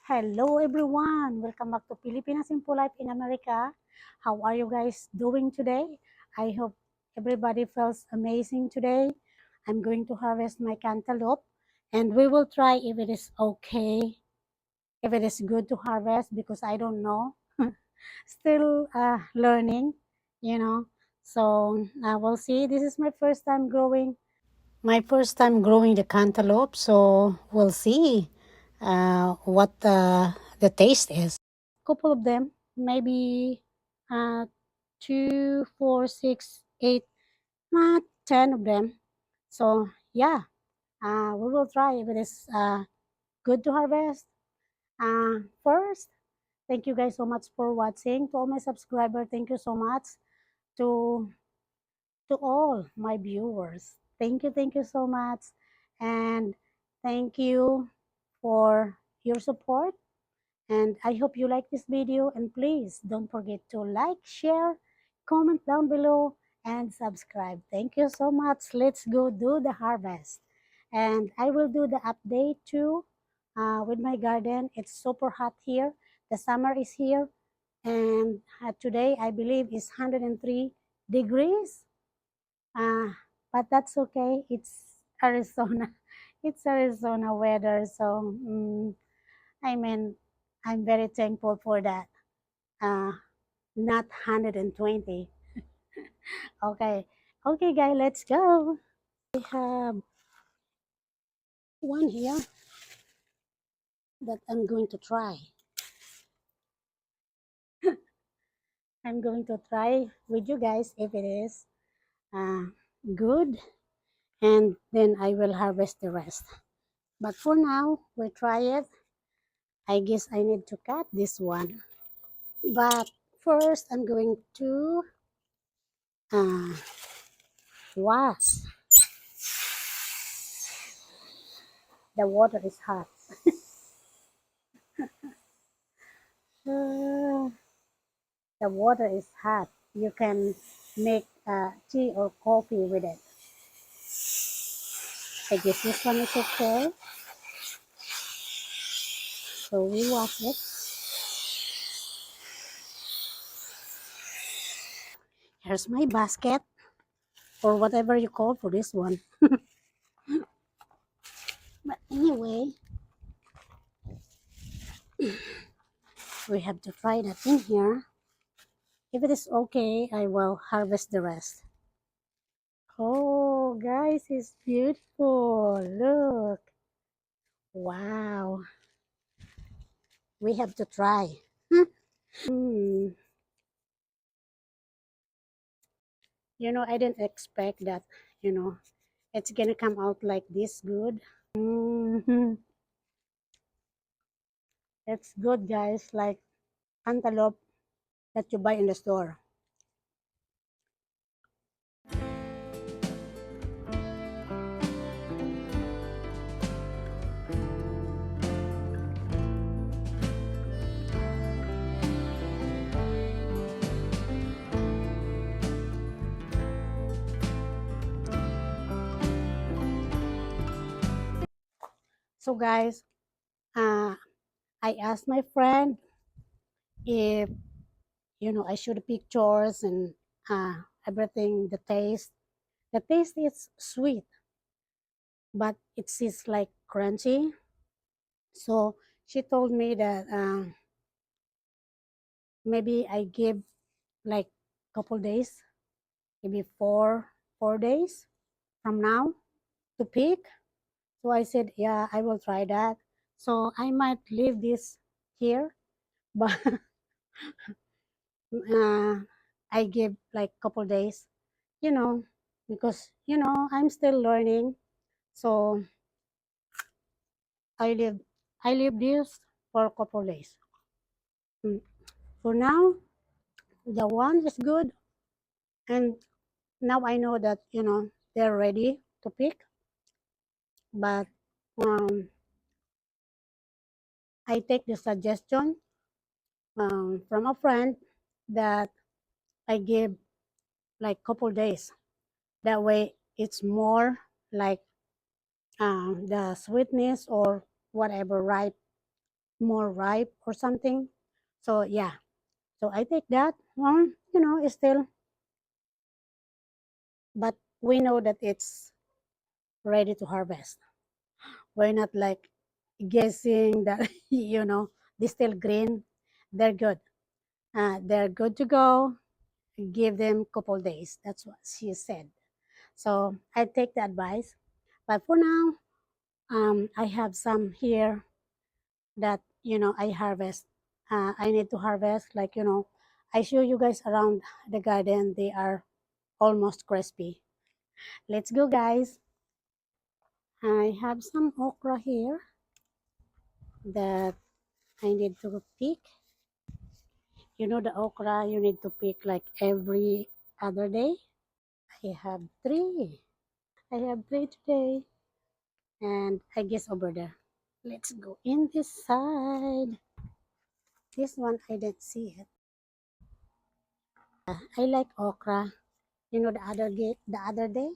Hello everyone, welcome back to Filipina Simple Life in America. How are you guys doing today? I hope everybody feels amazing today. I'm going to harvest my cantaloupe and we will try if it is okay, if it is good to harvest because I don't know. Still learning, you know. So we'll see. This is my first time growing the cantaloupe, so we'll see what the taste is. Couple of them, maybe uh, two, four, six, eight, 10 of them. So yeah, we will try if it is good to harvest. First, thank you guys so much for watching. To all my subscribers, thank you so much. To all my viewers, thank you so much, and thank you for your support. And I hope you like this video, and please don't forget to like, share, comment down below, and subscribe. Thank you so much. Let's go do the harvest. And I will do the update too with my garden. It's super hot here. The summer is here. And today, I believe, is 103 degrees. Uh, but that's okay. It's Arizona. It's Arizona weather. So, I mean, I'm very thankful for that. Uh, Not 120. Okay. Okay, guys, let's go. I have one here that I'm going to try. I'm going to try with you guys if it is uh, good, and then I will harvest the rest. But for now, we try it. I guess I need to cut this one. But first, I'm going to uh, wash. The water is hot. Uh, the water is hot. You can make tea or coffee with it. I guess this one is okay. So we wash it. Here's my basket, or whatever you call for this one. But anyway, we have to try that in here. If it is okay, I will harvest the rest. Oh, guys, it's beautiful. Look. Wow. We have to try. Hmm. I didn't expect that, you know, it's gonna come out like this good. It's good, guys, like cantaloupe that you buy in the store. So, guys, uh, I asked my friend if, I should pictures and everything, the taste. The taste is sweet, but it is like crunchy. So, she told me that maybe I give like couple days, maybe four days from now to pick. So I said, yeah, I will try that. So I might leave this here, but uh, I give like couple days, you know, because I'm still learning. So I leave I leave this for a couple days. Mm. For now, the one is good, and now I know that they're ready to pick. But I take the suggestion from a friend that I give like couple days. That way, it's more like the sweetness or whatever ripe more ripe or something. So yeah, so I take that. It's still, but we know that it's ready to harvest. We're not like guessing that they're still green. They're good. They're good to go. Give them couple days. That's what she said. So I take the advice. But for now, I have some here that I harvest. I need to harvest. Like I show you guys around the garden. They are almost crispy. Let's go, guys. I have some okra here that I need to pick. The okra you need to pick like every other day. I have three. I have three today. And I guess over there. Let's go in this side. This one I didn't see it. I like okra. The other day,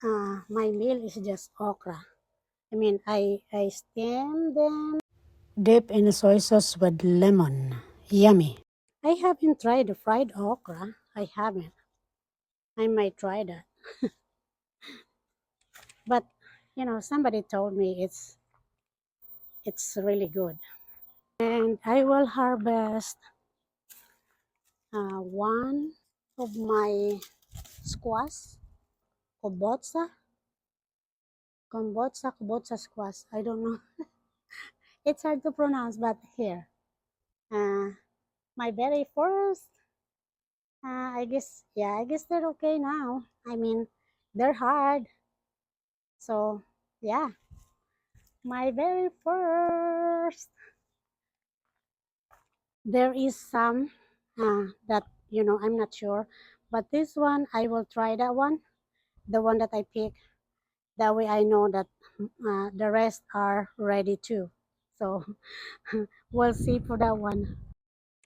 my meal is just okra. I mean, I steam them, dip in soy sauce with lemon. Yummy. I haven't tried the fried okra. I haven't. I might try that. But somebody told me it's really good. And I will harvest one of my squash, kobotsa, kobotsa squash. I don't know. It's hard to pronounce, but here, uh, my very first. I guess they're okay now. I mean, they're hard. So yeah, my very first. There is some that I'm not sure, but this one I will try that one, the one that I pick. That way I know that the rest are ready too. So we'll see for that one.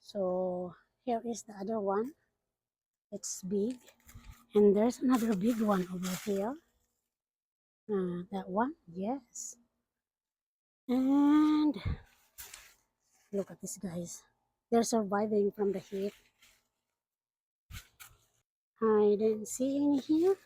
So here is the other one. It's big, and there's another big one over here. That one, yes. And look at this, guys. They're surviving from the heat. I didn't see any here.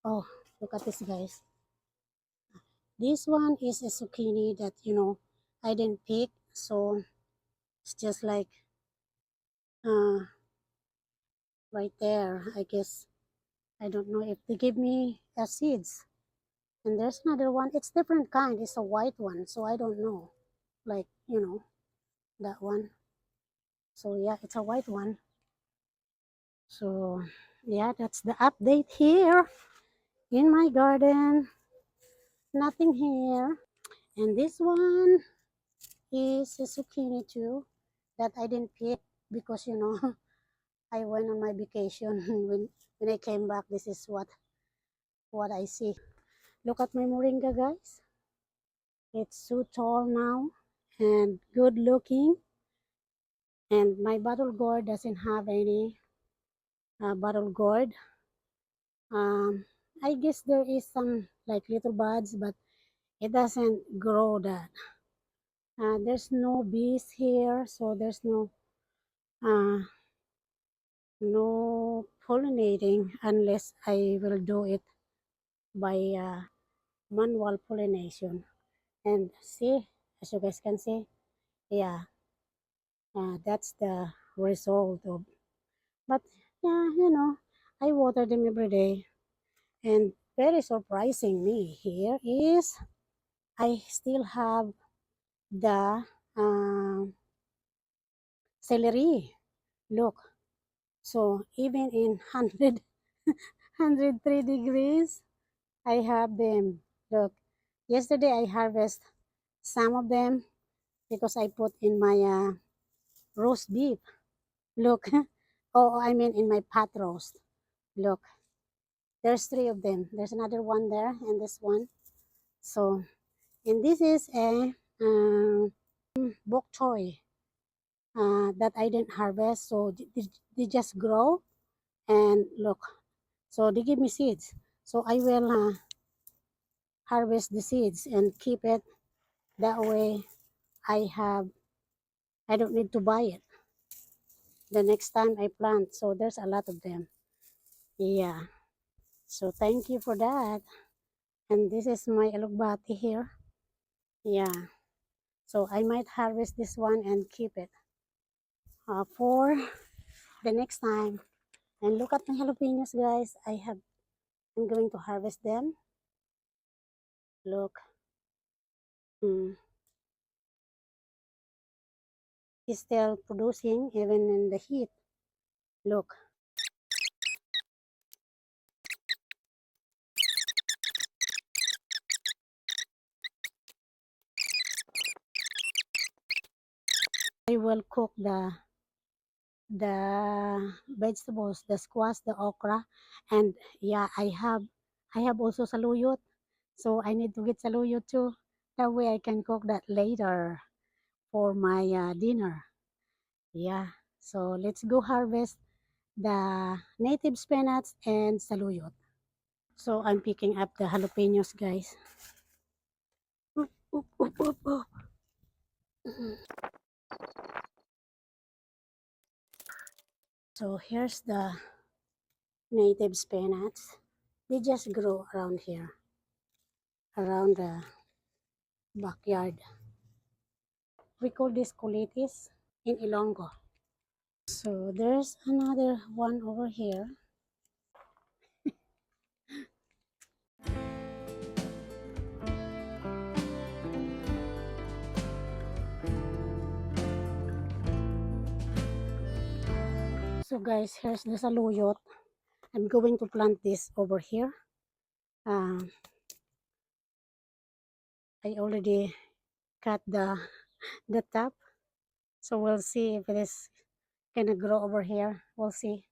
Oh, look at this, guys. This one is a zucchini that I didn't pick, so it's just like uh, right there. I guess I don't know if they give me seeds. And there's another one. It's different kind. It's a white one, so I don't know. Like that one. So yeah, it's a white one. So yeah, that's the update here in my garden. Nothing here. And this one is a zucchini too that I didn't pick because I went on my vacation. When I came back, this is what I see. Look at my moringa, guys. It's so tall now and good looking. And my bottle gourd doesn't have any bottle gourd. Um, I guess there is some like little buds, but it doesn't grow that. There's no bees here, so there's uh, no pollinating unless I will do it by manual pollination. And see, as you guys can see, yeah, that's the result of. But yeah, I water them every day. And very surprising me here is I still have the celery. Look, so even in 103 degrees, I have them. Look, yesterday I harvest some of them because I put in my roast beef. Look, oh, I mean in my pot roast. Look, there's three of them. There's another one there and this one. So, and this is a bok choy that I didn't harvest. So they just grow and look. So they give me seeds. So I will harvest the seeds and keep it That way, I don't need to buy it the next time I plant. So there's a lot of them. Yeah. So thank you for that. And this is my alugbati here. Yeah. So I might harvest this one and keep it for the next time. And look at my jalapenos, guys. I'm going to harvest them. Look. It's still producing even in the heat. Look. I will cook the vegetables, the squash, the okra, and yeah, I have also saluyot. So I need to get saluyot too. That way I can cook that later for my dinner. Yeah. So let's go harvest the native spinach and saluyot. So I'm picking up the jalapenos, guys. Oop, oop, oop, oop, oop. So here's the native spinach. They just grow around here, around the backyard. We call this kulitis in Ilonggo. So there's another one over here. So guys, here's the saluyot. I'm going to plant this over here. I already cut the top. So we'll see if it is gonna grow over here. We'll see.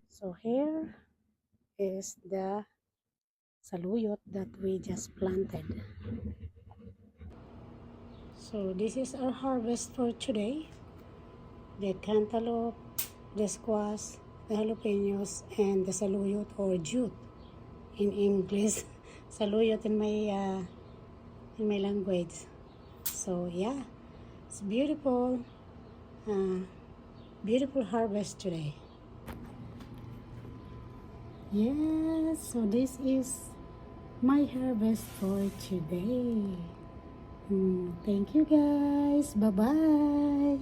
So here is the saluyot that we just planted. So this is our harvest for today. The cantaloupe, the squash, the jalapenos, and the saluyot or jute in English. Saluyot in my language. So yeah, it's beautiful, beautiful harvest today. Yes, so this is my harvest for today. Thank you guys. Bye bye.